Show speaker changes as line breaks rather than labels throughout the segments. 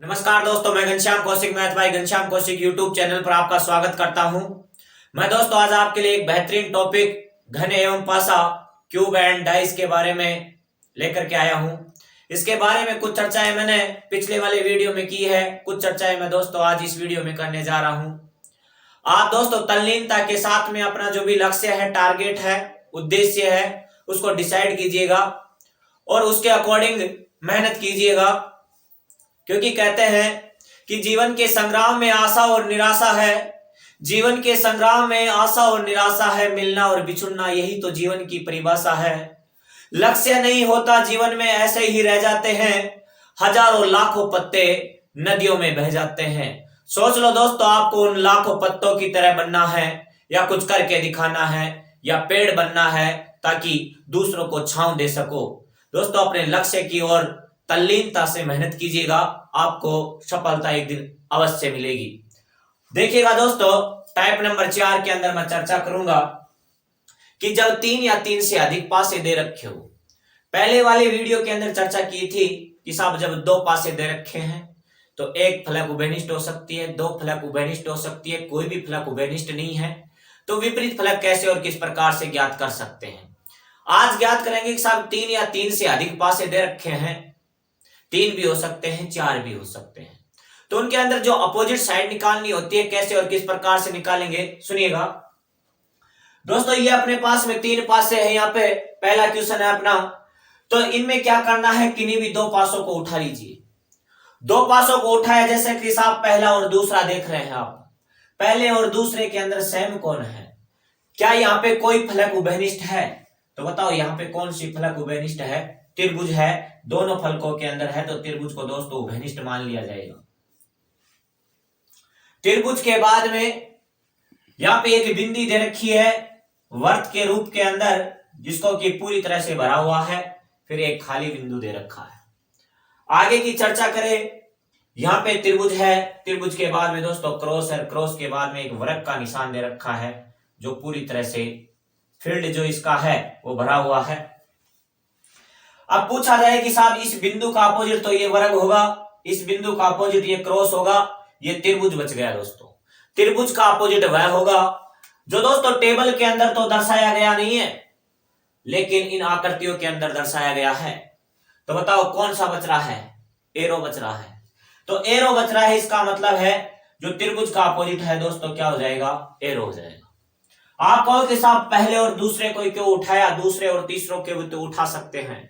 नमस्कार दोस्तों, मैं घनश्याम कौशिक मैथ भाई घनश्याम कौशिक यूट्यूब चैनल पर आपका स्वागत करता हूं। मैं दोस्तों आज आपके लिए एक बेहतरीन टॉपिक घन एवं पासा क्यूब एंड डाइस के बारे में लेकर के आया हूं। इसके बारे में कुछ चर्चाएं मैंने पिछले वाले वीडियो में की है, कुछ चर्चाएं मैं दोस्तों आज इस वीडियो में करने जा रहा हूं। आप दोस्तों तल्लीनता के साथ में अपना जो भी लक्ष्य है, टारगेट है, उद्देश्य है, उसको डिसाइड कीजिएगा और उसके अकॉर्डिंग मेहनत कीजिएगा, क्योंकि कहते हैं कि जीवन के संग्राम में आशा और निराशा है। जीवन के संग्राम में आशा और निराशा है, मिलना और बिछुड़ना, यही तो जीवन की परिभाषा है। लक्ष्य नहीं होता जीवन में, ऐसे ही रह जाते हैं, हजारों लाखों पत्ते नदियों में बह जाते हैं। सोच लो दोस्तों, आपको उन लाखों पत्तों की तरह बनना है, या कुछ करके दिखाना है, या पेड़ बनना है ताकि दूसरों को छांव दे सको। दोस्तों अपने लक्ष्य की ओर तल्लीनता से मेहनत कीजिएगा, आपको सफलता एक दिन अवश्य मिलेगी। देखिएगा दोस्तों, टाइप नंबर 4 के अंदर मैं चर्चा करूंगा कि जब 3 या 3 से अधिक पासे दे रखे हो। पहले वाले वीडियो के अंदर चर्चा की थी कि साहब जब 2 पासे दे रखे हैं तो एक फलक उभयनिष्ठ हो सकती है, 2 फलक उभयनिष्ठ हो सकती है, कोई भी फलक उभयनिष्ठ नहीं है, तो विपरीत फलक कैसे और किस प्रकार से ज्ञात कर सकते हैं। आज ज्ञात करेंगे कि साहब 3 या 3 से अधिक पासे दे रखे हैं, 3 भी हो सकते हैं, 4 भी हो सकते हैं, तो उनके अंदर जो अपोजिट साइड निकालनी होती है, कैसे और किस प्रकार से निकालेंगे सुनिएगा दोस्तों। ये अपने पास में 3 पासे है, यहाँ पे पहला क्वेश्चन है अपना, तो इनमें क्या करना है, किन्हीं भी 2 पासों को उठा लीजिए। 2 पासों को उठाया, जैसे कि साहब पहला और दूसरा देख रहे हैं आप, पहले और दूसरे के अंदर सेम कौन है, क्या यहाँ पे कोई फलक उभयनिष्ठ है? तो बताओ यहाँ पे कौन सी फलक उभयनिष्ठ है? त्रिभुज है, दोनों फलकों के अंदर है, तो त्रिभुज को दोस्तों उभयनिष्ठ मान लिया जाएगा। त्रिभुज के बाद में यहां पे एक बिंदी दे रखी है वर्त के रूप के अंदर, जिसको कि पूरी तरह से भरा हुआ है, फिर एक खाली बिंदु दे रखा है। आगे की चर्चा करें, यहां पे त्रिभुज है, त्रिभुज के बाद में दोस्तों क्रॉस है, क्रॉस के बाद में एक वर्ग का निशान दे रखा है, जो पूरी तरह से फील्ड जो इसका है वो भरा हुआ है। अब पूछा जाए कि साहब इस बिंदु का अपोजिट तो ये वर्ग होगा, इस बिंदु का अपोजिट ये क्रॉस होगा, ये त्रिभुज बच गया दोस्तों। त्रिभुज का अपोजिट वह होगा जो दोस्तों टेबल के अंदर तो दर्शाया गया नहीं है, लेकिन इन आकृतियों के अंदर दर्शाया गया है। तो बताओ कौन सा बच रहा है? एरो बच रहा है। तो एरो बच रहा है, इसका मतलब है जो त्रिभुज का अपोजिट है दोस्तों क्या हो जाएगा? एरो हो जाएगा। आप कहो कि साहब पहले और दूसरे को क्यों उठाया, दूसरे और तीसरों के भी तो उठा सकते हैं।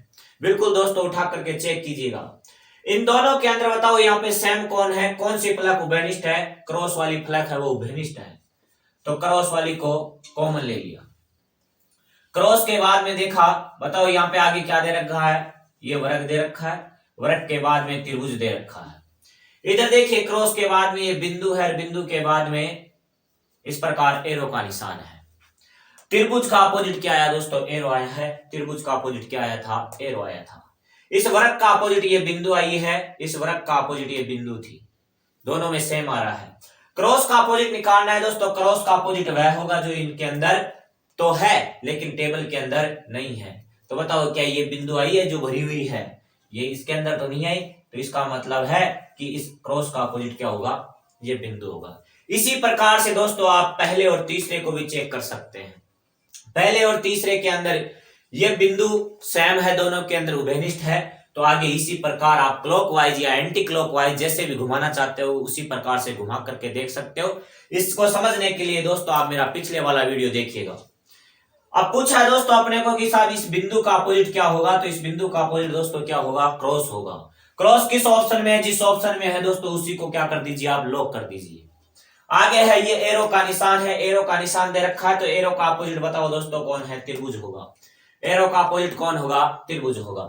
बिल्कुल दोस्तों, उठा करके चेक कीजिएगा। इन दोनों के अंदर बताओ यहाँ पे सेम कौन है, कौन सी फलक उभयनिष्ठ है? क्रॉस वाली फलक है वो उभयनिष्ठ है, तो क्रॉस वाली को कॉमन ले लिया। क्रॉस के बाद में देखा, बताओ यहाँ पे आगे क्या दे रखा है? ये वर्ग दे रखा है, वर्ग के बाद में त्रिभुज दे रखा है। इधर देखिए क्रॉस के बाद में ये बिंदु है, बिंदु के बाद में इस प्रकार एरो का निशान है। त्रिभुज का अपोजिट क्या आया दोस्तों? एरो आया है। त्रिभुज का अपोजिट क्या आया था? एरो आया था। इस वर्ग का अपोजिट ये बिंदु आई है, इस वर्ग का अपोजिट ये बिंदु थी, दोनों में सेम आ रहा है। क्रॉस का अपोजिट निकालना है दोस्तों, क्रॉस का अपोजिट वह होगा जो इनके अंदर तो है लेकिन टेबल के अंदर नहीं है। तो बताओ क्या ये बिंदु आई है जो भरी हुई है, ये इसके अंदर तो नहीं आई, तो इसका मतलब है कि इस क्रॉस का अपोजिट क्या होगा? ये बिंदु होगा। इसी प्रकार से दोस्तों आप पहले और तीसरे को भी चेक कर सकते हैं। पहले और तीसरे के अंदर ये बिंदु सेम है, दोनों के अंदर उभयनिष्ठ है, तो आगे इसी प्रकार आप क्लॉकवाइज या एंटी क्लॉकवाइज जैसे भी घुमाना चाहते हो उसी प्रकार से घुमा करके देख सकते हो। इसको समझने के लिए दोस्तों आप मेरा पिछले वाला वीडियो देखिएगा। अब पूछा है दोस्तों अपने को कि साहब इस बिंदु का अपोजिट क्या होगा, तो इस बिंदु का अपोजिट दोस्तों क्या होगा? क्रॉस होगा। क्रॉस किस ऑप्शन में है? जिस ऑप्शन में है दोस्तों उसी को क्या कर दीजिए आप? लॉक कर दीजिए। आगे है ये एरो का निशान है, एरो का निशान दे रखा है, तो एरो का अपोजिट बताओ दोस्तों कौन है? त्रिभुज होगा। एरो का अपोजिट कौन होगा? त्रिभुज होगा।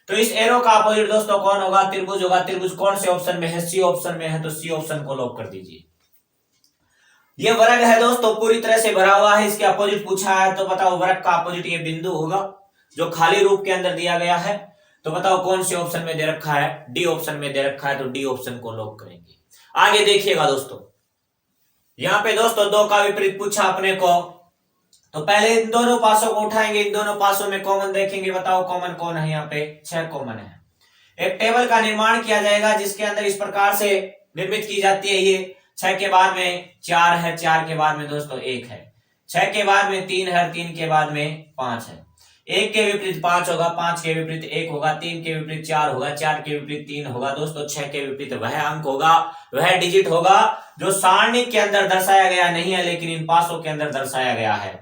तो इस एरो का अपोजिट दोस्तों कौन होगा? त्रिभुज होगा। त्रिभुज कौन से ऑप्शन में है? सी ऑप्शन में है, तो सी ऑप्शन को लॉक कर दीजिए। ये वर्ग है दोस्तों, पूरी तरह से भरा हुआ है, इसके अपोजिट पूछा है, तो बताओ वर्ग का अपोजिट ये बिंदु होगा जो खाली रूप के अंदर दिया गया है। तो बताओ कौन से ऑप्शन में दे रखा है? डी ऑप्शन में दे रखा है, तो डी ऑप्शन को लॉक करेंगे। आगे देखिएगा दोस्तों, यहाँ पे दोस्तों 2 का विपरीत पूछा अपने को, तो पहले इन दोनों पासों को उठाएंगे, इन दोनों पासों में कॉमन देखेंगे, बताओ कॉमन कौन है? यहाँ पे 6 कॉमन है। एक टेबल का निर्माण किया जाएगा जिसके अंदर इस प्रकार से निर्मित की जाती है। ये 6 के बाद में 4 है, 4 के बाद में दोस्तों 1 है, 6 के बाद में 3 है, 3 के बाद में 5 है, 1 के विपरीत 5 होगा, 5 के विपरीत 1 होगा, 3 के विपरीत 4 होगा, 4 के विपरीत 3 होगा। दोस्तों 6 के विपरीत वह अंक होगा, वह डिजिट होगा जो सारणी के अंदर दर्शाया गया नहीं है लेकिन इन पासों के अंदर दर्शाया गया है।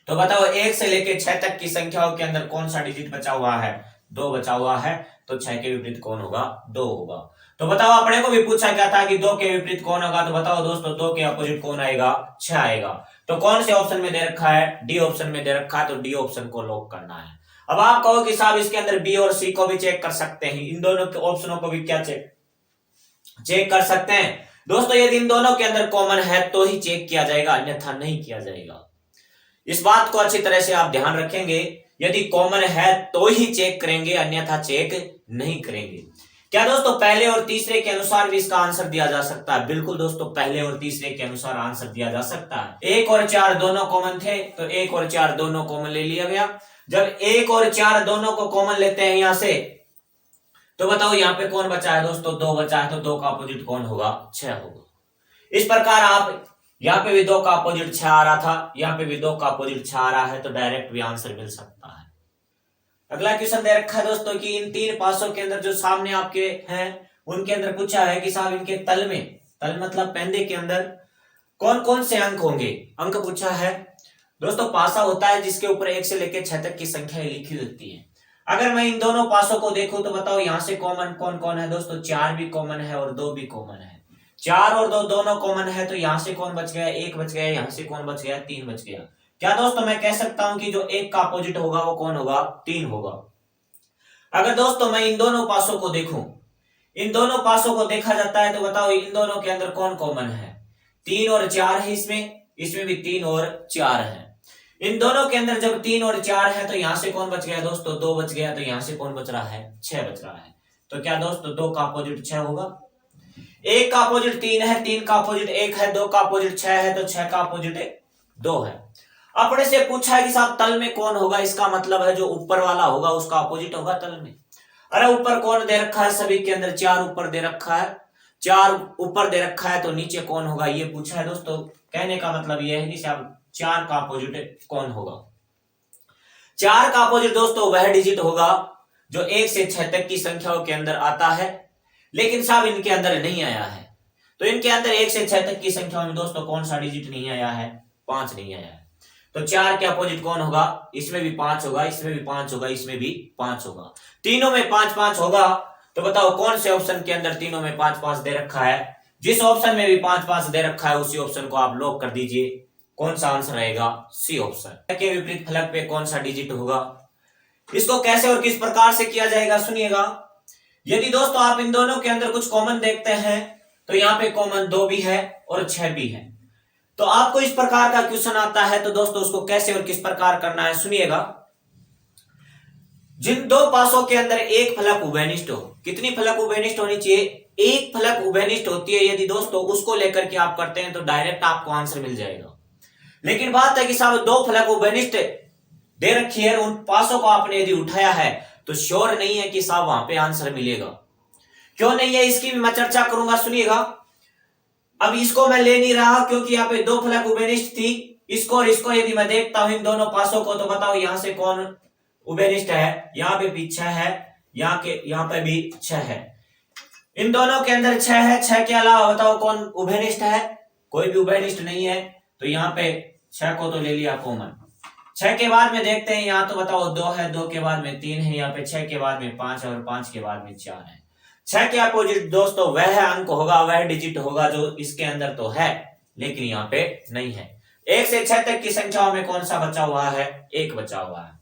तो बताओ 1 से लेकर 6 तक की संख्याओं के अंदर कौन सा डिजिट बचा हुआ है? 2 बचा हुआ है। तो 6 के विपरीत कौन होगा? 2 होगा। तो बताओ अपने को भी पूछा क्या था कि 2 के विपरीत कौन होगा, तो बताओ दोस्तों 2 के अपोजिट कौन आएगा? 6 आएगा। तो कौन से ऑप्शन में दे रखा है? डी ऑप्शन में दे रखा है, तो डी ऑप्शन को लॉक करना है। अब आप कहो कि साहब इसके अंदर बी और सी को भी चेक कर सकते हैं, इन दोनों के ऑप्शनों को भी क्या चेक कर सकते हैं? दोस्तों यदि इन दोनों के अंदर कॉमन है तो ही चेक किया जाएगा, अन्यथा नहीं किया जाएगा। इस बात को अच्छी तरह से आप ध्यान रखेंगे, यदि कॉमन है तो ही चेक करेंगे, अन्यथा चेक नहीं करेंगे। क्या दोस्तों पहले और तीसरे के अनुसार भी इसका आंसर दिया जा सकता है? बिल्कुल दोस्तों, पहले और तीसरे के अनुसार आंसर दिया जा सकता है। 1 और 4 दोनों कॉमन थे तो 1 और 4 दोनों कॉमन ले लिया गया। जब 1 और 4 दोनों को कॉमन लेते हैं यहां से, तो बताओ यहाँ पे कौन बचा है दोस्तों? 2 बचा है, तो 2 का अपोजिट कौन होगा? 6 होगा। इस प्रकार आप यहाँ पे भी 2 का अपोजिट 6 आ रहा था, यहाँ पे भी 2 का अपोजिट 6 आ रहा है, तो डायरेक्ट भी आंसर मिल सकता है। अगला क्वेश्चन दे रखा है दोस्तों कि इन 3 पासों के अंदर जो सामने आपके हैं उनके अंदर पूछा है कि साहब इनके तल में, तल मतलब पेंदे के अंदर कौन कौन से अंक होंगे? अंक पूछा है दोस्तों। पासा होता है जिसके ऊपर 1 से लेकर 6 तक की संख्या लिखी होती है। अगर मैं इन दोनों पासों को देखूं तो बताओ यहाँ से कॉमन कौन कौन है दोस्तों? 4 भी कॉमन है और 2 भी कॉमन है। 4 और 2 दोनों कॉमन है, तो यहाँ से कौन बच गया? 1 बच गया। यहाँ से कौन बच गया? 3 बच गया। क्या दोस्तों मैं कह सकता हूं कि जो 1 का अपोजिट होगा वो कौन होगा? 3 होगा। अगर दोस्तों मैं इन दोनों पासों को देखूं, इन दोनों पासों को देखा जाता है, तो बताओ इन दोनों के अंदर कौन कॉमन है? 3 और 4 है, इसमें भी 3 और 4 है। इन दोनों के अंदर जब 3 और 4 है तो यहां से कौन बच गया दोस्तों? 2 बच गया। तो यहां से कौन बच रहा है? 6 बच रहा है। तो क्या दोस्तों 2 का अपोजिट 6 होगा? 1 का अपोजिट 3 है, 3 का अपोजिट 1 है, 2 का अपोजिट 6 है, तो 6 का अपोजिट 2 है। अपने से पूछा है कि साहब तल में कौन होगा? इसका मतलब है जो ऊपर वाला होगा उसका अपोजिट होगा तल में। अरे ऊपर कौन दे रखा है? सभी के अंदर 4 ऊपर दे रखा है, 4 ऊपर दे रखा है, तो नीचे कौन होगा ये पूछा है दोस्तों। कहने का मतलब ये है कि साहब 4 का अपोजिट कौन होगा? 4 का अपोजिट दोस्तों वह डिजिट होगा जो 1 से 6 तक की संख्याओं के अंदर आता है, लेकिन साहब इनके अंदर नहीं आया है। तो इनके अंदर 1 से 6 तक की संख्याओं में दोस्तों कौन सा डिजिट नहीं आया है? 5 नहीं आया है। तो 4 के अपोजिट कौन होगा? इसमें भी 5 होगा, इसमें भी 5 होगा, इसमें भी 5 होगा। तीनों में 5-5 होगा। तो बताओ कौन से ऑप्शन के अंदर तीनों में 5-5 दे रखा है? जिस ऑप्शन में भी 5-5 दे रखा है उसी ऑप्शन को आप लॉक कर दीजिए। कौन सा आंसर रहेगा? C option. के विपरीत फलक पे कौन सा डिजिट होगा? इसको कैसे और किस प्रकार से किया जाएगा सुनिएगा। यदि दोस्तों आप इन दोनों के अंदर कुछ कॉमन देखते हैं तो यहाँ पे कॉमन 2 भी है और 6 भी है। तो आपको इस प्रकार का क्वेश्चन आता है तो दोस्तों उसको कैसे और किस प्रकार करना है सुनिएगा। जिन 2 पासों के अंदर एक फलक उभयनिष्ठ हो, कितनी फलक उभयनिष्ठ होनी चाहिए? एक फलक उभयनिष्ठ होती है। यदि दोस्तों उसको लेकर के आप करते हैं तो डायरेक्ट आपको आंसर मिल जाएगा। लेकिन बात है कि साहब 2 फलक उभयनिष्ठ दे रखी है, उन पासों को आपने यदि उठाया है तो श्योर नहीं है कि साहब वहां पे आंसर मिलेगा। क्यों नहीं है इसकी भी मैं चर्चा करूंगा सुनिएगा। अब इसको मैं ले नहीं रहा क्योंकि यहाँ पे 2 फलक उभयनिष्ठ थी। इसको और इसको यदि मैं देखता हूं इन दोनों पासों को, तो बताओ यहां से कौन उभयनिष्ठ है? यहाँ पे भी 6 है, यहाँ पे भी 6 है। इन दोनों के अंदर 6 है, 6 के अलावा बताओ कौन उभयनिष्ठ है? कोई भी उभयनिष्ठ नहीं है। तो यहाँ पे 6 को तो ले लिया कॉमन। 6 के बाद में देखते हैं यहाँ, तो बताओ 2 है, 2 के बाद में 3 है, यहाँ पे 6 के बाद में 5 है और 5 के बाद में 4 है। 6 के अपोजिट दोस्तों वह अंक होगा, वह डिजिट होगा जो इसके अंदर तो है लेकिन यहाँ पे नहीं है। 1 से 6 तक की संख्याओं में कौन सा बचा हुआ है? 1 बचा हुआ है।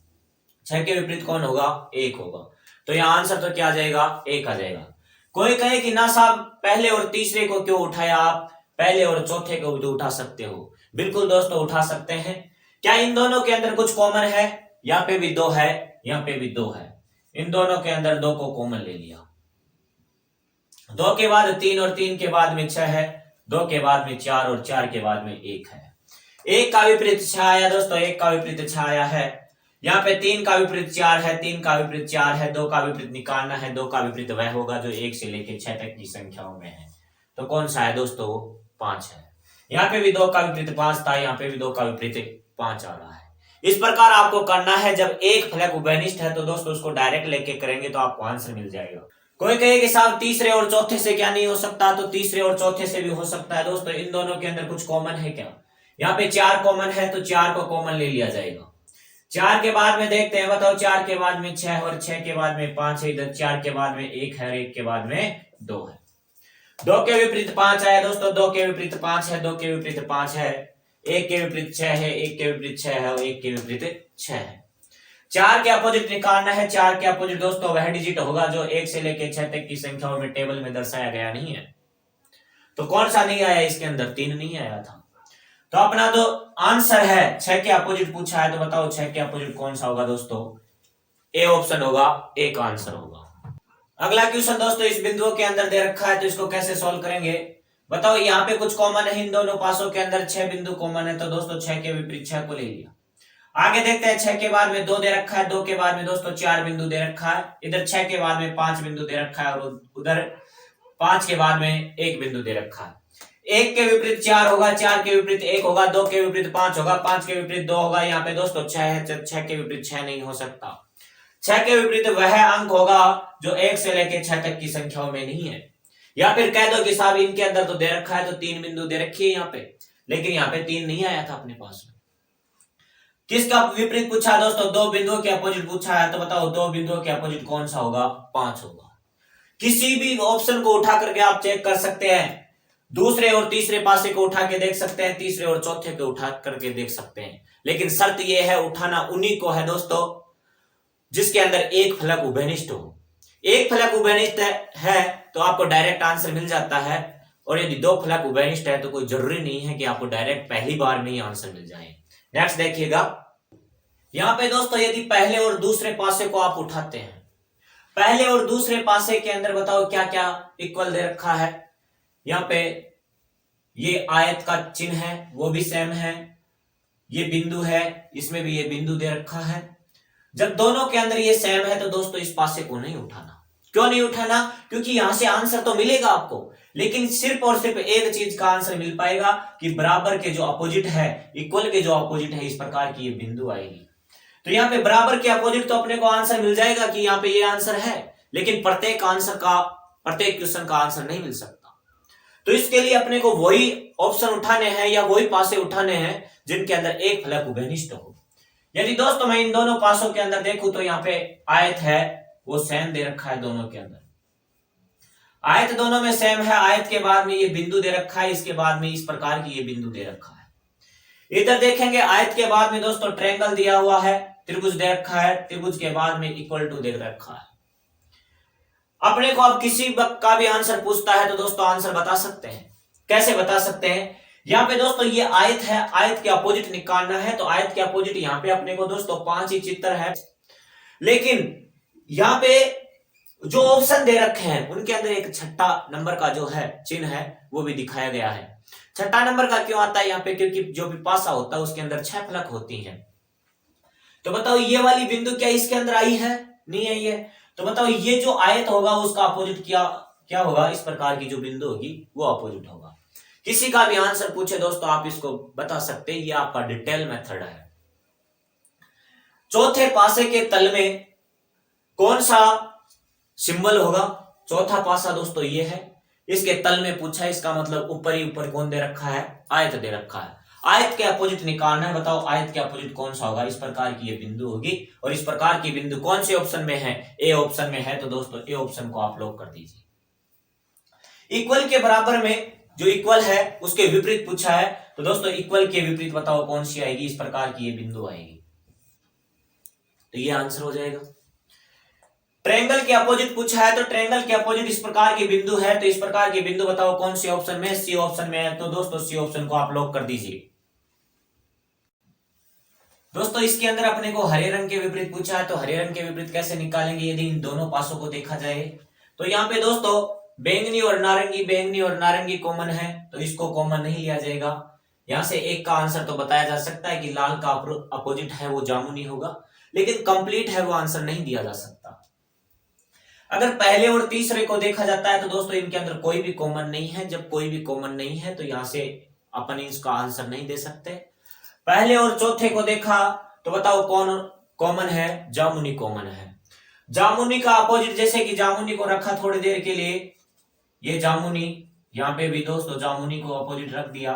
6 के विपरीत कौन होगा? 1 होगा। तो यहाँ आंसर तो क्या आ जाएगा? 1 आ जाएगा। कोई कहे कि ना साहब पहले और तीसरे को क्यों उठाया आप? पहले और चौथे को भी तो उठा सकते हो। बिल्कुल दोस्तों उठा सकते हैं। क्या इन दोनों के अंदर कुछ कॉमन है? यहाँ पे भी 2 है, यहाँ पे भी 2 है। इन दोनों के अंदर 2 को कॉमन ले लिया। 2 के बाद 3 और 3 के बाद में 6 है, 2 के बाद में 4 और 4 के बाद में 1 है। 1 का विपरीत 6 आया दोस्तों, 1 का विपरीत 6 आया है। यहाँ पे 3 का विपरीत 4 है, 3 का विपरीत 4 है, 2 का विपरीत निकालना है, 2 का विपरीत वह होगा जो 1 से लेकर 6 तक की संख्याओं में है। तो कौन सा है दोस्तों? 5 है। यहाँ पे भी 2 का विपरीत 5 था, यहाँ पे भी 2 का विपरीत 5 आ रहा है। इस प्रकार आपको करना है। जब एक फलक उभयनिष्ठ है तो दोस्तों उसको डायरेक्ट लेके करेंगे तो आपको आंसर मिल जाएगा। कोई कहे कि साहब तीसरे और चौथे से क्या नहीं हो सकता, तो तीसरे और चौथे से भी हो सकता है दोस्तों। इन दोनों के अंदर कुछ कॉमन है क्या? यहाँ पे 4 कॉमन है तो 4 को कॉमन ले लिया जाएगा। 4 के बाद में देखते हैं, बताओ 4 के बाद में 6 और 6 के बाद में 5 है, इधर 4 के बाद में 1 है और 1 के बाद में 2 है। 2 के विपरीत 5 है दोस्तों, 2 के विपरीत 5 है, 2 के विपरीत 5 है, 1 के विपरीत 6 है, 1 के विपरीत 6 है और 1 के विपरीत 6 है। 4 के अपोजिट निकालना है। 4 के अपोजिट दोस्तों वह डिजिट होगा जो 1 से लेकर 6 तक की संख्याओं में टेबल में दर्शाया गया नहीं है। तो कौन सा नहीं आया इसके अंदर? 3 नहीं आया था। तो अपना जो आंसर है 6 के अपोजिट पूछा है, तो बताओ 6 के अपोजिट कौन सा होगा दोस्तों? ए ऑप्शन होगा, ए का आंसर होगा। अगला क्वेश्चन दोस्तों इस बिंदुओं के अंदर दे रखा है, तो इसको कैसे सॉल्व करेंगे? बताओ यहाँ पे कुछ कॉमन है, इन दोनों पासों के अंदर 6 बिंदु कॉमन है, तो दोस्तों 6 के विपरीत 6 को ले लिया। आगे देखते हैं, 6 के बाद में 2 दे रखा है, 2 के बाद में दोस्तों 4 बिंदु दे रखा है, इधर 6 के बाद में 5 बिंदु दे रखा है और उधर 5 के बाद में 1 बिंदु दे रखा है। 1 के विपरीत 4 होगा, 4 के विपरीत 1 होगा, 2 के विपरीत 5 होगा, 5 के विपरीत 2 होगा। यहाँ पे दोस्तों 6 है, 6 के विपरीत 6 नहीं हो सकता। 6 के विपरीत वह अंक होगा जो 1 से लेकर 6 तक की संख्याओं में नहीं है। या फिर कह दो कि साहब इनके अंदर तो दे रखा है, तो 3 बिंदु दे रखी है यहाँ पे, लेकिन यहाँ पे 3 नहीं आया था अपने पास में। किसका विपरीत पूछा है दोस्तों? 2 बिंदुओं के अपोजिट पूछा है, तो बताओ 2 बिंदुओं के अपोजिट कौन सा होगा? 5 होगा। किसी भी ऑप्शन को उठा करके आप चेक कर सकते हैं, दूसरे और तीसरे पासे को उठा के देख सकते हैं, तीसरे और चौथे को उठा करके देख सकते हैं, लेकिन शर्त यह है उठाना उन्हीं को है दोस्तों जिसके अंदर एक फलक उभयनिष्ठ हो। एक फलक उभयनिष्ठ है तो आपको डायरेक्ट आंसर मिल जाता है, और यदि 2 फलक उभयनिष्ठ है तो कोई जरूरी नहीं है कि आपको डायरेक्ट पहली बार में ही आंसर मिल जाए। नेक्स्ट देखिएगा, यहां पे दोस्तों यदि पहले और दूसरे पासे को आप उठाते हैं, पहले और दूसरे पासे के अंदर बताओ क्या क्या इक्वल दे रखा है। यहाँ पे ये आयत का चिन्ह है वो भी सेम है, ये बिंदु है इसमें भी ये बिंदु दे रखा है। जब दोनों के अंदर ये सेम है तो दोस्तों इस पासे को नहीं उठाना। क्यों नहीं उठाना? क्योंकि यहां से आंसर तो मिलेगा आपको, लेकिन सिर्फ और सिर्फ एक चीज का आंसर मिल पाएगा कि बराबर के जो अपोजिट है, इक्वल के जो अपोजिट है, इस प्रकार की ये बिंदु आएगी। तो यहाँ पे बराबर के अपोजिट तो अपने को आंसर मिल जाएगा कि यहाँ पे ये आंसर है, लेकिन प्रत्येक क्वेश्चन का आंसर नहीं मिल सकता। तो इसके लिए अपने को वही ऑप्शन उठाने हैं या वही पासे उठाने हैं जिनके अंदर एक फलक उभयनिष्ठ हो। यदि दोस्तों मैं इन दोनों पासों के अंदर देखूं तो यहाँ पे आयत है वो सेम दे रखा है, दोनों के अंदर आयत दोनों में सेम है। आयत के बाद में ये बिंदु दे रखा है, इसके बाद में इस प्रकार की ये बिंदु दे रखा है। इधर देखेंगे आयत के बाद में दोस्तों ट्रायंगल दिया हुआ है, त्रिभुज दे रखा है, त्रिभुज के बाद में इक्वल टू दे रखा है। अपने को अब किसी का भी आंसर पूछता है तो दोस्तों आंसर बता सकते हैं। कैसे बता सकते हैं? यहाँ पे दोस्तों ये आयत है, आयत के अपोजिट निकालना है, तो आयत के अपोजिट यहाँ पे अपने को दोस्तों 5 ही चित्र है, लेकिन यहाँ पे जो ऑप्शन दे रखे हैं उनके अंदर एक छठा नंबर का जो है चिन्ह है वो भी दिखाया गया है। छठा नंबर का क्यों आता है यहाँ पे? क्योंकि जो भी पासा होता है उसके अंदर 6 फलक होती हैं। तो बताओ ये वाली बिंदु क्या इसके अंदर आई है? नहीं आई है। तो बताओ ये जो आयत होगा उसका अपोजिट क्या होगा? इस प्रकार की जो बिंदु होगी वो अपोजिट होगा। किसी का भी आंसर पूछे दोस्तों आप इसको बता सकते हैं, ये आपका डिटेल मेथड है। चौथे पासे के तल में कौन सा सिंबल होगा? चौथा पासा दोस्तों ये है, इसके तल में पूछा है, इसका मतलब ऊपर ही ऊपर कौन दे रखा है? आयत दे रखा है। आयत के अपोजिट निकालना है, बताओ आयत के अपोजिट कौन सा होगा? इस प्रकार की ये बिंदु होगी, और इस प्रकार की बिंदु कौन से ऑप्शन में है? ए ऑप्शन में है, तो दोस्तों ए ऑप्शन को आप लॉक कर दीजिए। इक्वल के बराबर में जो इक्वल है उसके विपरीत पूछा है, तो दोस्तों इक्वल के विपरीत बताओ कौन सी आएगी? इस प्रकार की ये बिंदु आएगी, तो ये आंसर हो जाएगा। ट्रायंगल के अपोजिट पूछा है, तो ट्रायंगल के अपोजिट इस प्रकार की बिंदु है, तो इस प्रकार की बिंदु बताओ कौन सी ऑप्शन में? सी ऑप्शन में है, तो दोस्तों सी ऑप्शन को आप लॉक कर दीजिए। दोस्तों इसके अंदर अपने को हरे रंग के विपरीत पूछा है, तो हरे रंग के विपरीत कैसे निकालेंगे यदि इन दोनों पासों को देखा जाए? तो यहाँ पे दोस्तों बैंगनी और नारंगी कॉमन है, तो इसको कॉमन नहीं लिया जाएगा। यहां से एक का आंसर तो बताया जा सकता है कि लाल का अपोजिट है वो जामुनी होगा, लेकिन कंप्लीट है वो आंसर नहीं दिया जा सकता। अगर पहले और तीसरे को देखा जाता है तो दोस्तों इनके अंदर कोई भी कॉमन नहीं है। जब कोई भी कॉमन नहीं है तो यहां से अपन इसका आंसर नहीं दे सकते। पहले और चौथे को देखा तो बताओ कौन कॉमन है? जामुनी कॉमन है। जामुनी का अपोजिट, जैसे कि जामुनी को रखा थोड़ी देर के लिए, ये जामुनी, यहां पे भी दोस्तों जामुनी को अपोजिट रख दिया।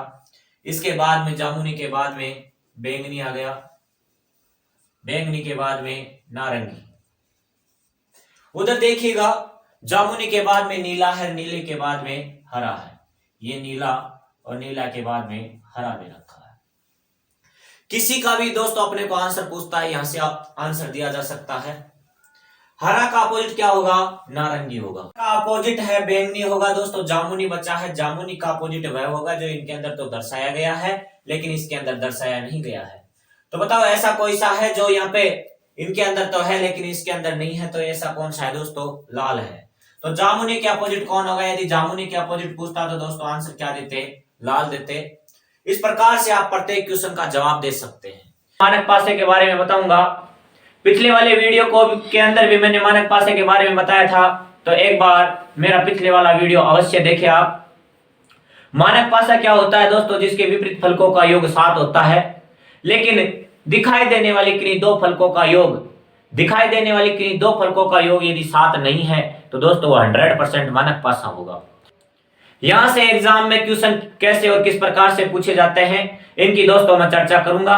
इसके बाद में जामुनी के बाद में बैंगनी आ गया, बैंगनी के बाद में नारंगी। उधर देखिएगा जामुनी के बाद में नीला है, नीले के बाद में हरा है। ये नीला और नीला के बाद में हरा भी रखा है। किसी का भी दोस्तों अपने को आंसर पूछता है, यहां से आप आंसर दिया जा सकता है। हरा का अपोजिट क्या होगा? नारंगी होगा। का अपोजिट है बैंगनी होगा। दोस्तों जामुनी बचा है, जामुनी का अपोजिट वह होगा जो इनके अंदर तो दर्शाया गया है लेकिन इसके अंदर दर्शाया नहीं गया है। तो बताओ ऐसा कोई सा है जो यहाँ पे इनके अंदर तो है लेकिन इसके अंदर नहीं है, तो ऐसा कौन सा है दोस्तों? लाल है। तो जामुनी के अपोजिट कौन होगा? यदि जामुनी के अपोजिट पूछता तो दोस्तों आंसर क्या देते? लाल देते। इस प्रकार से आप प्रत्येक क्वेश्चन का जवाब दे सकते हैं। मानक पासे के बारे में बताऊंगा। पिछले वाले वीडियो को के अंदर भी मैंने मानक पासे के बारे में बताया था, तो एक बार मेरा पिछले वाला वीडियो अवश्य देखें आप। मानक पासा क्या होता है दोस्तों? जिसके विपरीत फलकों का योग 7 होता है, लेकिन दिखाई देने वाली किन्हीं दो फलकों का योग, दिखाई देने वाली किन्हीं दो फलकों का योग यदि 7 नहीं है तो दोस्तों वो 100% मानक पासा होगा। यहां से एग्जाम में क्वेश्चन कैसे और किस प्रकार से पूछे जाते हैं इनकी दोस्तों मैं चर्चा करूंगा।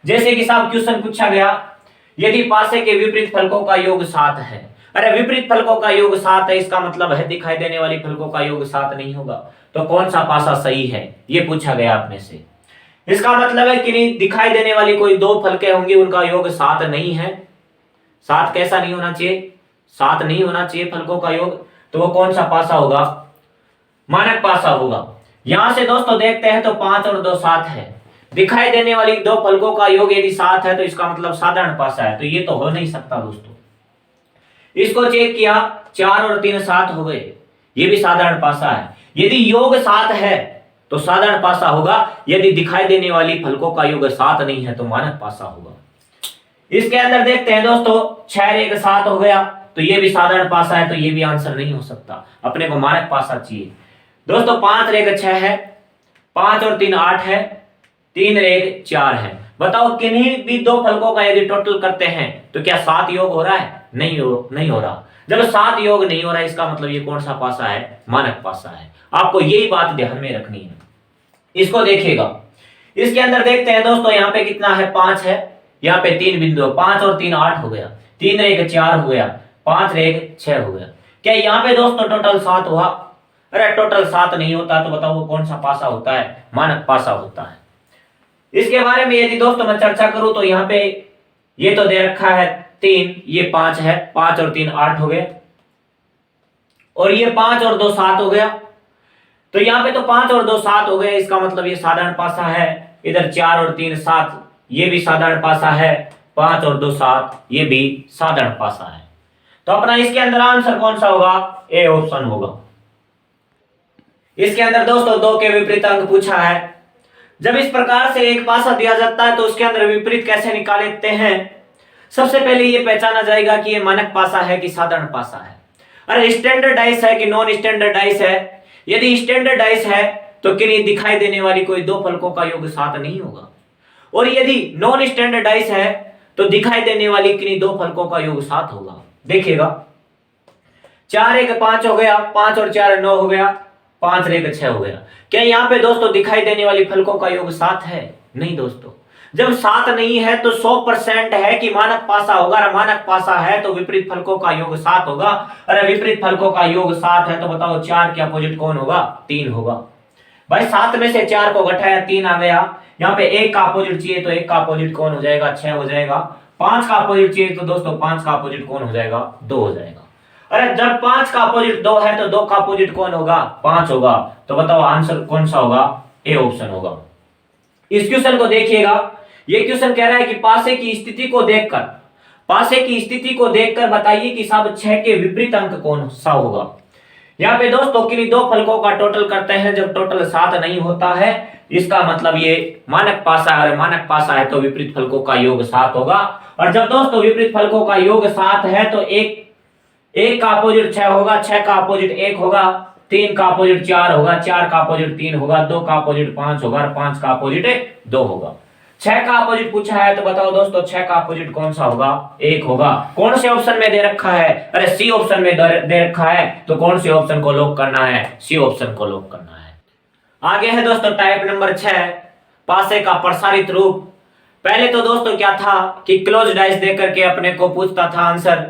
जैसे कि साहब क्वेश्चन पूछा गया, यदि पासे के विपरीत फलकों का योग 7 है। अरे विपरीत फलकों का योग 7 है, इसका मतलब है दिखाई देने वाली फलकों का योग 7 नहीं होगा। तो कौन सा पासा सही है ये पूछा गया आपने से। इसका मतलब है कि नहीं दिखाई देने वाली कोई दो फलके होंगी उनका योग 7 नहीं है। 7 कैसा नहीं होना चाहिए? 7 नहीं होना चाहिए फलकों का योग। तो वो कौन सा पासा होगा? मानक पासा होगा। यहां से दोस्तों देखते हैं तो 5 और 2 7 है। दिखाई देने वाली दो फलकों का योग यदि 7 है तो इसका मतलब साधारण पासा है, तो ये तो हो नहीं सकता दोस्तों। इसको चेक किया, 4 और 3 7 हो गए, ये भी साधारण पासा है। यदि योग 7 है तो साधारण पासा होगा, यदि दिखाई देने वाली फलकों का योग 7 नहीं है तो मानक पासा होगा। इसके अंदर देखते हैं दोस्तों 6 और 1 7 हो गया, तो ये भी साधारण पासा है, तो ये भी आंसर नहीं हो सकता। अपने को मानक पासा चाहिए दोस्तों। 5 और 1 6 है, 5 और 3 8 है, 3 और 1 4 है। बताओ किन्हीं भी दो फलकों का यदि टोटल करते हैं तो क्या 7 योग हो रहा है? नहीं हो रहा। जब 7 योग नहीं हो रहा है इसका मतलब ये कौन सा पासा है? मानक पासा है। आपको यही बात ध्यान में रखनी है। इसको देखिएगा, इसके अंदर देखते हैं दोस्तों यहाँ पे कितना है? 5 है, यहाँ पे 3 बिंदु, 5 और 3 8 हो गया, 3 और 1 4 हो गया, 5 और 1 6 हो गया। क्या यहाँ पे दोस्तों टोटल 7 हुआ? अरे टोटल 7 नहीं होता, तो बताओ वो कौन सा पासा होता है? मानक पासा होता है। इसके बारे में यदि दोस्तों मैं चर्चा करूं तो यहाँ पे ये तो दे रखा है 3, ये 5 है, 5 और 3 8 हो गए, और ये 5 और 2 7 हो गया। तो यहाँ पे तो 5 और 2 7 हो गए, इसका मतलब ये साधारण पासा है। इधर 4 और 3 7, ये भी साधारण पासा है। 5 और 2 7, ये भी साधारण पासा है। तो अपना इसके अंदर आंसर कौन सा होगा? ए ऑप्शन होगा। इसके अंदर दोस्तों 2 के विपरीत अंक पूछा है। जब इस प्रकार से एक पासा दिया जाता है तो उसके अंदर विपरीत कैसे निकालते हैं? सबसे पहले ये पहचाना जाएगा कि ये मानक पासा है कि साधारण पासा है। अरे स्टैंडर्डाइज है कि नॉन स्टैंडर्डाइज है? यदि स्टैंडर्डाइज है तो किन्हीं दिखाई देने वाली कोई दो फलकों का योग 7 नहीं होगा, और यदि नॉन स्टैंडर्डाइज है तो दिखाई देने वाली किन्हीं दो फलकों का योग 7 होगा। देखिएगा 4 1 5 हो गया, 5 और 4 9 हो गया, 5 और 1 6 हो गया। क्या यहाँ पे दोस्तों दिखाई देने वाली फलकों का योग 7 है? नहीं दोस्तों। जब 7 नहीं है तो 100% है कि मानक पासा होगा। मानक पासा है तो विपरीत फलकों का योग 7 होगा। अरे विपरीत फलकों का योग 7 है तो बताओ 4 के अपोजिट कौन होगा? 3 होगा। भाई 7 में से 4 को घटाया 3 आ गया। यहाँ पे 1 का अपोजिट चाहिए तो 1 का अपोजिट कौन हो जाएगा? 6 हो जाएगा। 5 का अपोजिट चाहिए तो दोस्तों 5 का अपोजिट कौन हो जाएगा? 2 हो जाएगा। अरे जब 5 का अपोजिट 2 है तो 2 का अपोजिट कौन होगा? 5 होगा। तो बताओ आंसर कौन सा होगा? ए ऑप्शन होगा। इस क्वेश्चन को देखिएगा, ये क्वेश्चन कह रहा है कि पासे की स्थिति को देखकर, पासे की स्थिति को देखकर बताइए कि साहब 6 के विपरीत अंक कौन सा होगा। यहाँ पे दोस्तों किन्हीं दो फलकों का टोटल करते हैं जब टोटल 7 नहीं होता है, इसका मतलब ये मानक पासा है, और मानक पासा है तो विपरीत फलकों का योग 7 होगा। और जब दोस्तों विपरीत फलकों का योग 7 है तो एक का अपोजिट 6 होगा, 6 का अपोजिट 1 होगा, 3 का अपोजिट 4 होगा, 4 का अपोजिट 3 होगा, 2 का अपोजिट 5 होगा, और 5 का अपोजिट 2 होगा। 6 का अपोजिट पूछा है तो बताओ दोस्तों 6 का अपोजिट कौन सा होगा? 1 होगा। कौन से ऑप्शन में दे रखा है? अरे सी ऑप्शन में दे रखा है, तो कौन से ऑप्शन को लॉक करना है? सी ऑप्शन को लॉक करना है। आगे है दोस्तों टाइप नंबर 6, पासे का प्रसारित रूप। पहले तो दोस्तों क्या था कि क्लोज डाइस दे करके अपने को पूछता था आंसर,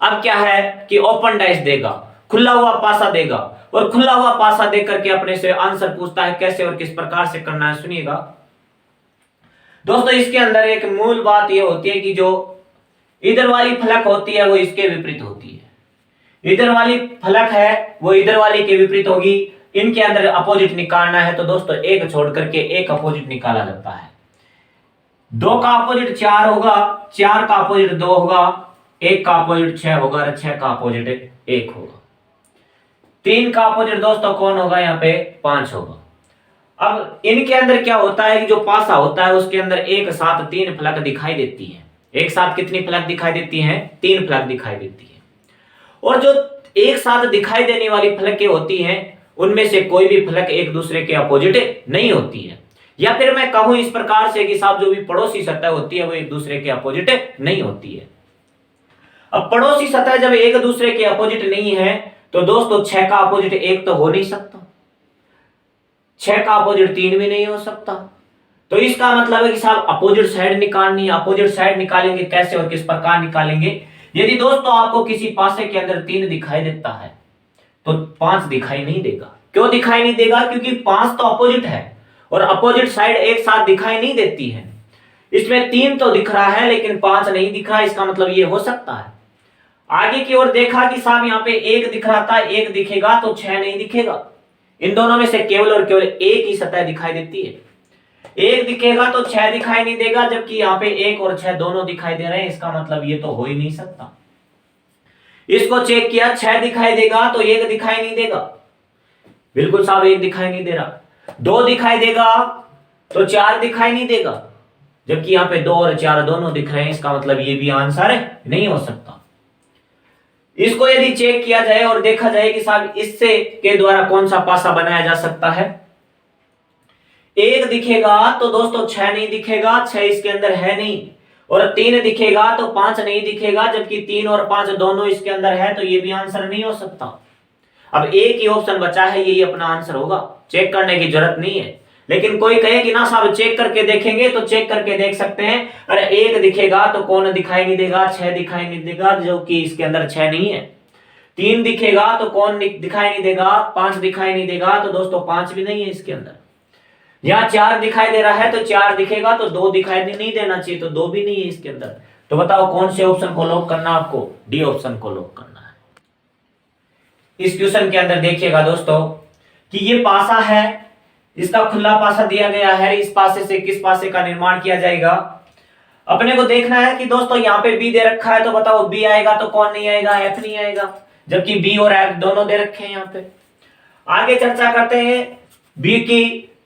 अब क्या है कि ओपन डाइस देगा, खुला हुआ पासा देगा, और खुला हुआ पासा दे करके अपने से आंसर पूछता है। कैसे और किस प्रकार से करना है सुनिएगा दोस्तों। इसके अंदर एक मूल बात यह होती है कि जो इधर वाली फलक होती है वो इसके विपरीत होती है, इधर वाली फलक है वो इधर वाली के विपरीत होगी। इनके अंदर अपोजिट निकालना है तो दोस्तों एक छोड़ करके एक अपोजिट निकाला जाता है। 2 का अपोजिट 4 होगा, 4 का अपोजिट 2 होगा, 1 का अपोजिट 6 होगा, और 6 का अपोजिट 1 होगा। 3 का अपोजिट दोस्तों कौन होगा? यहाँ पे 5 होगा। अब इनके अंदर क्या होता है कि जो पासा होता है उसके अंदर एक साथ 3 फलक दिखाई देती है। एक साथ कितनी फलक दिखाई देती हैं? 3 फलक दिखाई देती है। और जो एक साथ दिखाई देने वाली फलकें होती हैं उनमें से कोई भी फलक एक दूसरे के अपोजिट नहीं होती है। या फिर मैं कहूं इस प्रकार से कि साहब जो भी पड़ोसी सतह होती है वो एक दूसरे के अपोजिट नहीं होती है। अब पड़ोसी सतह जब एक दूसरे के अपोजिट नहीं है तो दोस्तों 6 का अपोजिट 1 तो हो नहीं सकता, 6 का अपोजिट 3 भी नहीं हो सकता। तो इसका मतलब है कि साहब अपोजिट साइड निकालनी है। अपोजिट साइड निकालेंगे कैसे और किस प्रकार निकालेंगे? यदि दोस्तों आपको किसी पासे के अंदर 3 दिखाई देता है तो 5 दिखाई नहीं देगा। क्यों दिखाई नहीं देगा? क्योंकि 5 तो अपोजिट है और अपोजिट साइड एक साथ दिखाई नहीं देती है। इसमें 3 तो दिख रहा है लेकिन 5 नहीं दिख रहा। इसका मतलब ये हो सकता है। आगे की ओर देखा कि साहब यहाँ पे 1 दिख रहा था, 1 दिखेगा तो 6 नहीं दिखेगा। इन दोनों में से केवल और केवल एक ही सतह दिखाई देती है। 1 दिखेगा तो 6 दिखाई नहीं देगा, जबकि यहाँ पे 1 और 6 दोनों दिखाई दे रहे हैं। इसका मतलब ये तो हो ही नहीं सकता। इसको चेक किया, 6 दिखाई देगा तो 1 दिखाई नहीं देगा। बिल्कुल साहब 1 दिखाई नहीं दे रहा। 2 दिखाई देगा तो 4 दिखाई नहीं देगा, जबकि यहाँ पे 2 और 4 दोनों दिख रहे हैं। इसका मतलब ये भी आंसर नहीं हो सकता। इसको यदि चेक किया जाए और देखा जाए कि साहब इससे के द्वारा कौन सा पासा बनाया जा सकता है, 1 दिखेगा तो दोस्तों 6 नहीं दिखेगा, 6 इसके अंदर है नहीं। और 3 दिखेगा तो 5 नहीं दिखेगा, जबकि 3 और 5 दोनों इसके अंदर है, तो ये भी आंसर नहीं हो सकता। अब एक ही ऑप्शन बचा है, यही अपना आंसर होगा। चेक करने की जरूरत नहीं है। लेकिन कोई कहे कि ना साहब चेक करके देखेंगे, तो चेक करके देख सकते हैं। अरे 1 दिखेगा तो कौन दिखाई नहीं देगा? 6 दिखाई नहीं देगा, जो कि इसके अंदर 6 नहीं है। 3 दिखेगा तो कौन दिखाई नहीं देगा? 5 दिखाई नहीं देगा, तो दोस्तों 5 भी नहीं है इसके अंदर। यहाँ 4 दिखाई दे रहा है तो 4 दिखेगा, तो 2 दिखाई नहीं देना चाहिए, तो 2 भी नहीं है इसके अंदर। तो बताओ कौन से ऑप्शन को लॉक करना? आपको डी ऑप्शन को लॉक करना है। इस क्वेश्चन के अंदर देखिएगा दोस्तों कि ये पासा है, इसका खुला पासा दिया गया है। इस पासे से किस पासे का निर्माण किया जाएगा? अपने को देखना है कि दोस्तों यहाँ पे बी दे रखा है, तो बताओ बी आएगा तो कौन नहीं आएगा? एफ नहीं आएगा, जबकि बी और एफ दोनों दे रखे हैं यहाँ पे। आगे चर्चा करते हैं बी की,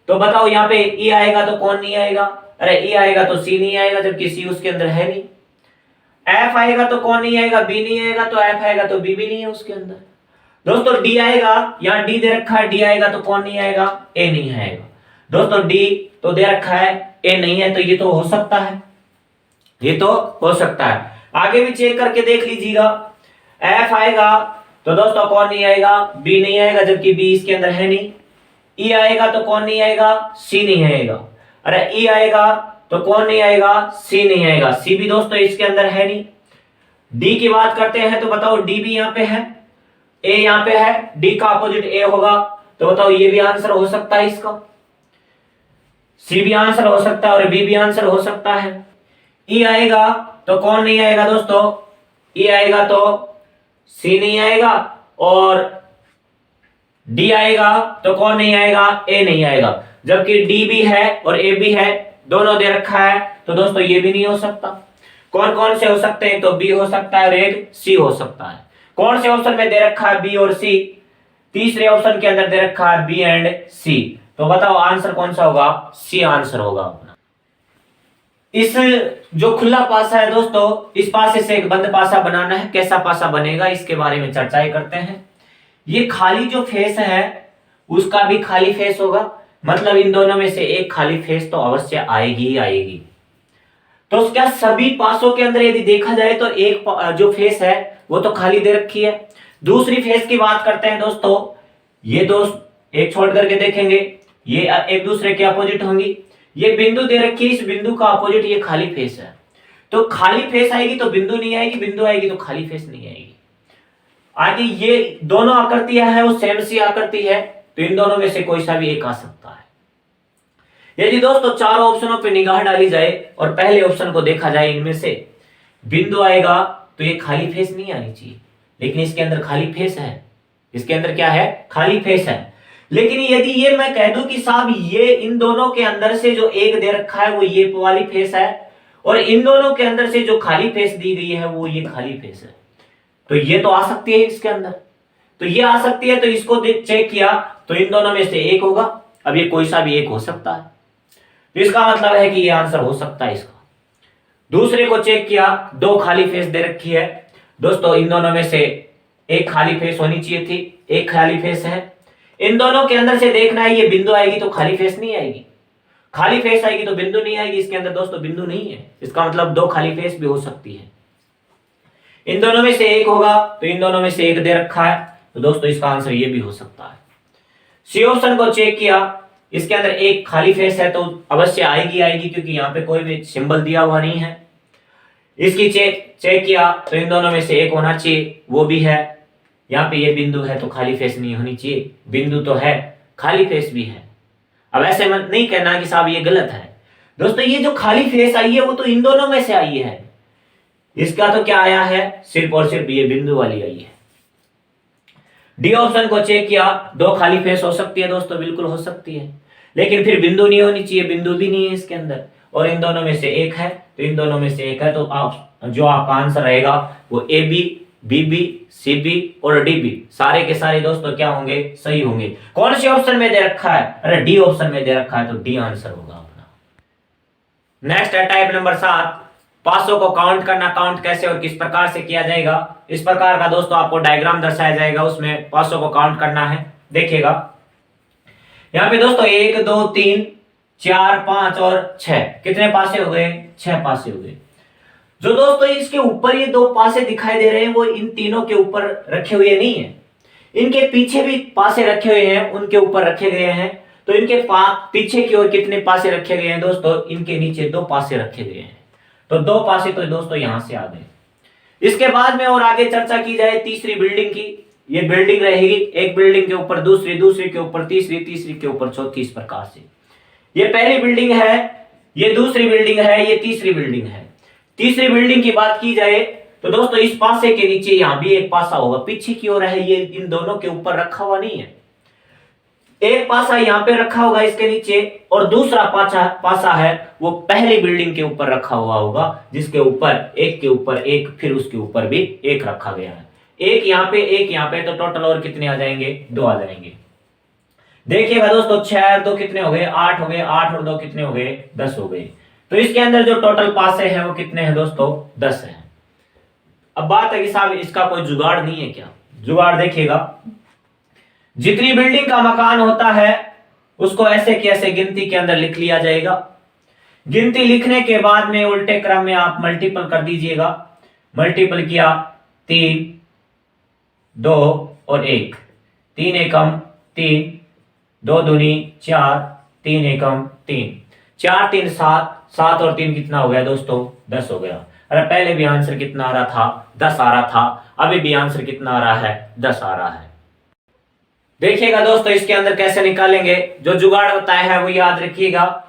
तो बताओ यहाँ पे ई आएगा तो कौन नहीं आएगा? अरे ई आएगा तो सी नहीं आएगा, जबकि सी उसके अंदर है नहीं। एफ आएगा तो कौन नहीं आएगा? बी नहीं आएगा, तो एफ आएगा तो बी भी नहीं है उसके अंदर। दोस्तों डी आएगा, यहाँ डी दे रखा है, डी आएगा तो कौन नहीं आएगा? ए नहीं आएगा। दोस्तों डी तो दे रखा है, ए नहीं है, तो ये तो हो सकता है, ये तो हो सकता है। आगे भी चेक करके देख लीजिएगा। एफ आएगा तो दोस्तों कौन नहीं आएगा? बी नहीं आएगा, जबकि बी इसके अंदर है नहीं। ई आएगा तो कौन नहीं आएगा? सी नहीं आएगा। अरे ई आएगा तो कौन नहीं आएगा? सी नहीं आएगा, सी भी दोस्तों इसके अंदर है नहीं। डी की बात करते हैं तो बताओ डी भी यहाँ पे है, ए यहाँ पे है, डी का अपोजिट ए होगा, तो बताओ ये भी आंसर हो सकता है इसका। सी भी आंसर हो सकता है और बी भी आंसर हो सकता है। ई आएगा तो कौन नहीं आएगा दोस्तों? ई आएगा तो सी नहीं आएगा, और डी आएगा तो कौन नहीं आएगा? ए नहीं आएगा, जबकि डी भी है और ए भी है, दोनों दे रखा है, तो दोस्तों ये भी नहीं हो सकता। कौन कौन से हो सकते हैं? तो बी हो सकता है और एक सी हो सकता है। कौन से ऑप्शन में दे रखा है बी और सी? तीसरे ऑप्शन के अंदर दे रखा है बी एंड सी। तो बताओ आंसर कौन सा होगा? सी आंसर होगा अपना। इस जो खुला पासा है दोस्तों, इस पासे से एक बंद पासा बनाना है। कैसा पासा बनेगा इसके बारे में चर्चाएं करते हैं। ये खाली जो फेस है उसका भी खाली फेस होगा, मतलब इन दोनों में से एक खाली फेस तो अवश्य आएगी ही आएगी। तो क्या सभी पासों के अंदर यदि देखा जाए तो एक जो फेस है वो तो खाली दे रखी है। दूसरी फेस की बात करते हैं दोस्तों, ये दोस्त एक छोड़ करके देखेंगे, ये एक दूसरे के अपोजिट होंगी। ये बिंदु दे रखी है, इस बिंदु का अपोजिट ये खाली फेस है। तो खाली फेस आएगी तो बिंदु नहीं आएगी, बिंदु आएगी तो खाली फेस नहीं आएगी। आगे ये दोनों आकृतियां है वो सेम सी आकृति है, तो इन दोनों में से कोई सा भी एक आ सकता है। यदि दोस्तों चारों ऑप्शनों पे निगाह डाली जाए और पहले ऑप्शन को देखा जाए, इनमें से बिंदु आएगा तो ये खाली फेस नहीं आनी चाहिए, लेकिन इसके अंदर खाली फेस है। इसके अंदर क्या है? खाली फेस है। लेकिन यदि ये मैं कह दूं कि साहब ये इन दोनों के अंदर से जो एक दे रखा है वो ये वाली फेस है, और इन दोनों के अंदर से जो खाली फेस दी गई है वो ये खाली फेस है, तो ये तो आ सकती है इसके अंदर। तो ये आ सकती है, तो इसको चेक किया तो इन दोनों में से एक होगा। अब ये कोई सा भी एक हो सकता है, तो इसका मतलब है कि ये आंसर हो सकता है इसका। दूसरे को चेक किया, दो खाली फेस दे रखी है दोस्तों, इन दोनों में से एक खाली फेस होनी चाहिए थी, एक खाली फेस है। इन दोनों के अंदर से देखना है, ये बिंदु आएगी तो खाली फेस नहीं आएगी, खाली फेस आएगी तो बिंदु नहीं आएगी। इसके अंदर दोस्तों बिंदु नहीं है, इसका मतलब दो खाली फेस भी हो सकती है। इन दोनों में से एक होगा, तो इन दोनों में से एक दे रखा है, तो दोस्तों इसका आंसर ये भी हो सकता है। सी ऑप्शन को चेक किया, इसके अंदर एक खाली फेस है तो अवश्य आएगी आएगी, क्योंकि यहाँ पे कोई भी सिंबल दिया हुआ नहीं है। इसकी चेक किया तो इन दोनों में से एक होना चाहिए, वो भी है। यहाँ पे ये बिंदु है तो खाली फेस नहीं होनी चाहिए, बिंदु तो है, खाली फेस भी है। अब ऐसे मत नहीं कहना कि साहब ये गलत है। दोस्तों ये जो खाली फेस आई है वो तो इन दोनों में से आई है, इसका तो क्या आया है? सिर्फ और सिर्फ ये बिंदु वाली आई है। डी ऑप्शन को चेक किया, दो खाली फेस हो सकती है दोस्तों, बिल्कुल हो सकती है, लेकिन फिर बिंदु नहीं होनी चाहिए, बिंदु भी नहीं है इसके अंदर, और इन दोनों में से एक है, तो इन दोनों में से एक है, तो आप जो आपका आंसर रहेगा वो A B, B B, C B और डी बी सारे के सारे दोस्तों क्या होंगे? सही होंगे। कौन से ऑप्शन में दे रखा है? अरे डी ऑप्शन में दे रखा है, तो डी आंसर होगा अपना। नेक्स्ट है टाइप नंबर 7, पासों को काउंट करना। काउंट कैसे और किस प्रकार से किया जाएगा, इस प्रकार का दोस्तों आपको डायग्राम दर्शाया जाएगा, उसमें पासों को काउंट करना है। देखिएगा यहाँ पे दोस्तों 1 2 3 4 5 और 6, कितने पासे हो गए? 6 पासे हो गए। जो दोस्तों इसके ऊपर ये दो पासे दिखाई दे रहे हैं वो इन तीनों के ऊपर रखे हुए नहीं है, इनके पीछे भी पासे रखे हुए हैं, उनके ऊपर रखे गए हैं। तो इनके पीछे की ओर कितने पासे रखे गए हैं दोस्तों? इनके नीचे 2 पासे रखे गए हैं, तो 2 पासे तो दोस्तों यहां से आ गए। इसके बाद में और आगे चर्चा की जाए तीसरी बिल्डिंग की, ये बिल्डिंग रहेगी, एक बिल्डिंग के ऊपर दूसरी, दूसरी के ऊपर तीसरी, तीसरी के ऊपर चौथी, इस प्रकार से। ये पहली बिल्डिंग है, ये दूसरी बिल्डिंग है, ये तीसरी बिल्डिंग है। तीसरी बिल्डिंग की बात की जाए तो दोस्तों इस पासे के नीचे यहां भी एक पासा होगा, पीछे की ओर है, ये इन दोनों के ऊपर रखा हुआ नहीं है। एक पासा यहां पे रखा होगा इसके नीचे, और दूसरा पासा है वो पहली बिल्डिंग के ऊपर रखा हुआ होगा, जिसके ऊपर एक के ऊपर एक, फिर उसके ऊपर भी एक रखा गया है। एक यहाँ पे, एक यहाँ पे, तो टोटल और कितने आ जाएंगे? 2 आ जाएंगे। देखिएगा दोस्तों 6 और 2 कितने हो गए? 8 हो गए, 8 और 2 कितने हो गए? 10 हो गए। तो इसके अंदर जो टोटल पासे हैं वो कितने हैं दोस्तों? 10 हैं। अब बात है कि साहब इसका कोई जुगाड़ नहीं है क्या? जुगाड़ देखिएगा, जितनी बिल्डिंग का मकान होता है उसको ऐसे की ऐसे गिनती के अंदर लिख लिया जाएगा। गिनती लिखने के बाद में उल्टे क्रम में आप मल्टीपल कर दीजिएगा। मल्टीपल किया 3 2 और 1, 3 एकम 3, 2 दूनी 4, 3 एकम 3, 4 3 7, 7 और 3 कितना हो गया दोस्तों? 10 हो गया। अरे पहले भी आंसर कितना आ रहा था? 10 आ रहा था। अभी भी आंसर कितना आ रहा है? 10 आ रहा है। देखिएगा दोस्तों इसके अंदर कैसे निकालेंगे, जो जुगाड़ होता है वो याद रखिएगा।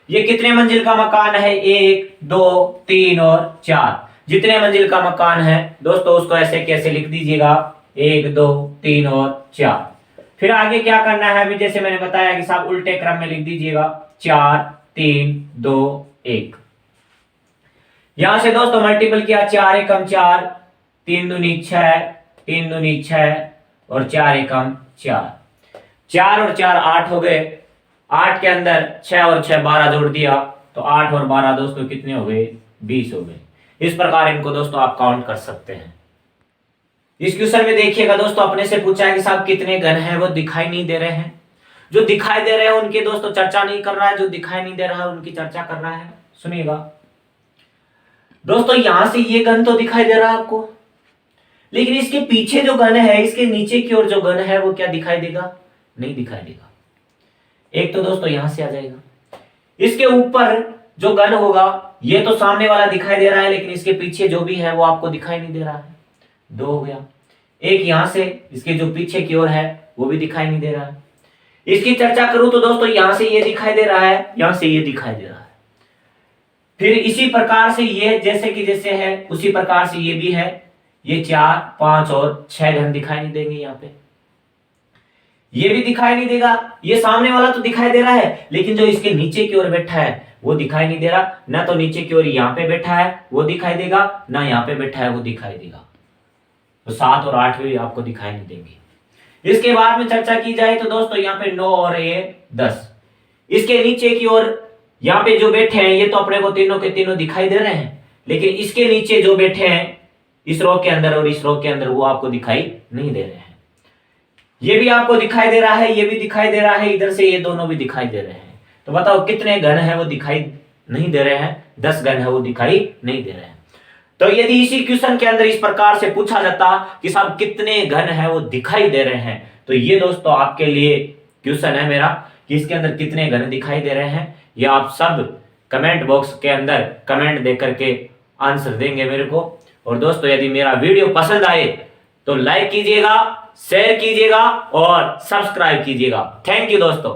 ये कितने मंजिल का मकान है? 1 2 3 और 4। जितने मंजिल का मकान है दोस्तों उसको ऐसे कैसे लिख दीजिएगा? 1 2 3 और 4। फिर आगे क्या करना है? अभी जैसे मैंने बताया कि साहब उल्टे क्रम में लिख दीजिएगा 4 3 2 1। यहां से दोस्तों मल्टीपल किया 4 एकम 4, 3 दूनी 6, 3 दूनी 6, और 4 एकम 4, 4 और 4 8 हो गए। 8 के अंदर 6 और 6 12 जोड़ दिया तो 8 और 12 दोस्तों कितने हो गए? 20 हो गए। इस प्रकार इनको दोस्तों आप काउंट कर सकते हैं। इस क्वेश्चन में देखिएगा दोस्तों, अपने से पूछा है कि साहब कितने घन हैं, वो दिखाई नहीं दे रहे हैं। जो दिखाई दे रहे हैं उनकी दोस्तों चर्चा नहीं कर रहा है, जो दिखाई नहीं दे रहा है उनकी चर्चा कर रहा है। सुनिएगा दोस्तों, यहां से ये घन तो दिखाई दे रहा है आपको, लेकिन इसके पीछे जो घन है, इसके नीचे की ओर जो घन है, वो क्या दिखाई देगा? नहीं दिखाई देगा। एक तो दोस्तों यहां से आ जाएगा, इसके ऊपर जो घन होगा ये तो सामने वाला दिखाई दे रहा है, लेकिन इसके पीछे जो भी है वो आपको दिखाई नहीं दे रहा है। 2 हो गया। एक यहां से इसके जो पीछे की ओर है वो भी दिखाई नहीं दे रहा है। इसकी चर्चा करूं तो दोस्तों यहां से ये दिखाई दे रहा है, यहां से ये दिखाई दे रहा है। फिर इसी प्रकार से ये जैसे कि जैसे है उसी प्रकार से ये भी है। ये 4 5 और 6 घन दिखाई नहीं देंगे। यहाँ पे ये भी दिखाई नहीं देगा। ये सामने वाला तो दिखाई दे रहा है, लेकिन जो इसके नीचे की ओर बैठा है वो दिखाई नहीं दे रहा। ना तो नीचे की ओर यहाँ पे बैठा है वो दिखाई देगा, ना यहाँ पे बैठा है वो दिखाई देगा। तो 7 और 8 भी आपको दिखाई नहीं देंगे। इसके बाद में चर्चा की जाए तो दोस्तों यहाँ पे 9 और ये 10। इसके नीचे की ओर यहाँ पे जो बैठे हैं ये तो अपने को तीनों के तीनों दिखाई दे रहे हैं, लेकिन इसके नीचे जो बैठे हैं इस रो के अंदर और इस रो के अंदर वो आपको दिखाई नहीं दे रहे हैं। ये भी आपको दिखाई दे रहा है, ये भी दिखाई दे रहा है, इधर से ये दोनों भी दिखाई दे रहे हैं। तो बताओ कितने घन है वो दिखाई नहीं दे रहे हैं? 10 घन है वो दिखाई नहीं दे रहे हैं। तो यदि इसी क्वेश्चन के अंदर इस प्रकार से पूछा जाता कि साहब कितने घन है वो दिखाई दे रहे हैं, तो ये दोस्तों आपके लिए क्वेश्चन है मेरा कि इसके अंदर कितने घन दिखाई दे रहे हैं। ये आप सब कमेंट बॉक्स के अंदर कमेंट दे करके आंसर देंगे मेरे को। और दोस्तों यदि मेरा वीडियो पसंद आए तो लाइक कीजिएगा, शेयर कीजिएगा और सब्सक्राइब कीजिएगा। थैंक यू दोस्तों।